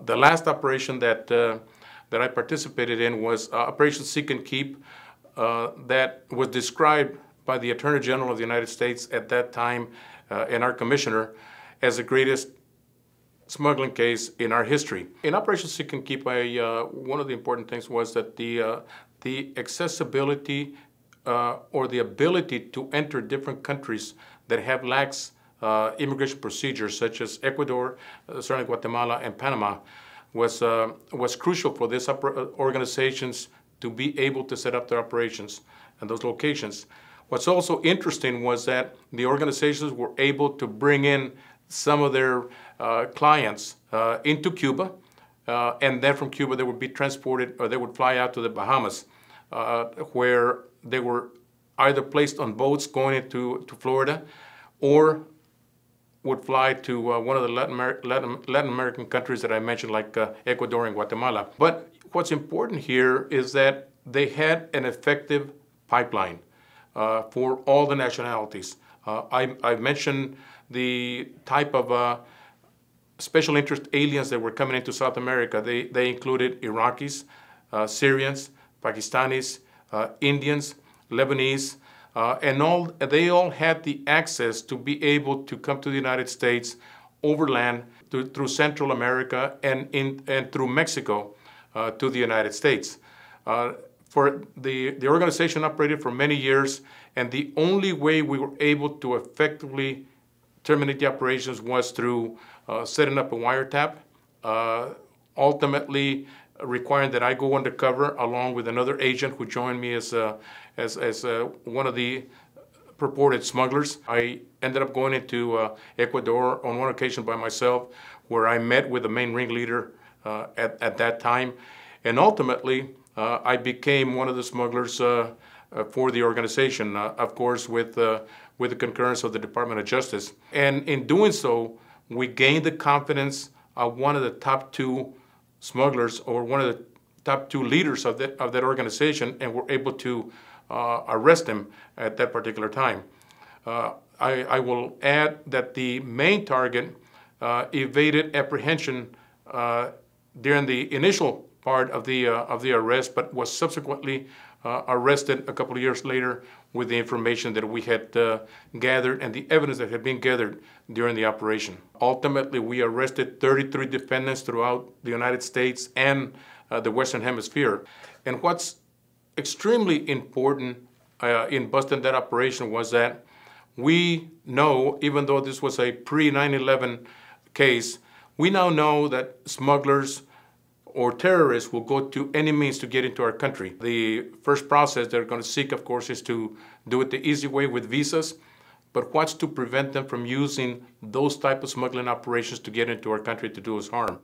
The last operation that I participated in was Operation Seek and Keep, that was described by the Attorney General of the United States at that time and our commissioner as the greatest smuggling case in our history. In Operation Seek and Keep, one of the important things was that the accessibility or the ability to enter different countries that have lax immigration procedures, such as Ecuador, certainly Guatemala, and Panama, was crucial for these organizations to be able to set up their operations in those locations. What's also interesting was that the organizations were able to bring in some of their clients into Cuba, and then from Cuba they would be transported, or they would fly out to the Bahamas, where they were either placed on boats going into Florida, or would fly to one of the Latin American countries that I mentioned, like Ecuador and Guatemala. But what's important here is that they had an effective pipeline for all the nationalities. I mentioned the type of special interest aliens that were coming into South America. They included Iraqis, Syrians, Pakistanis, Indians, Lebanese, and they all had the access to be able to come to the United States overland through Central America and through Mexico to the United States. For the organization operated for many years, and the only way we were able to effectively terminate the operations was through setting up a wiretap, ultimately requiring that I go undercover along with another agent who joined me as one of the purported smugglers. I ended up going into Ecuador on one occasion by myself, where I met with the main ringleader at that time, and ultimately I became one of the smugglers for the organization, of course with the concurrence of the Department of Justice. And in doing so, we gained the confidence of one of the top two smugglers, or one of the top two leaders of that organization, and were able to arrest him at that particular time. I will add that the main target evaded apprehension during the initial part of the arrest, but was subsequently arrested a couple of years later with the information that we had gathered and the evidence that had been gathered during the operation. Ultimately, we arrested 33 defendants throughout the United States and the Western Hemisphere. And what's extremely important in busting that operation was that we know, even though this was a pre-9/11 case, we now know that smugglers or terrorists will go to any means to get into our country. The first process they're going to seek, of course, is to do it the easy way with visas, but what's to prevent them from using those type of smuggling operations to get into our country to do us harm?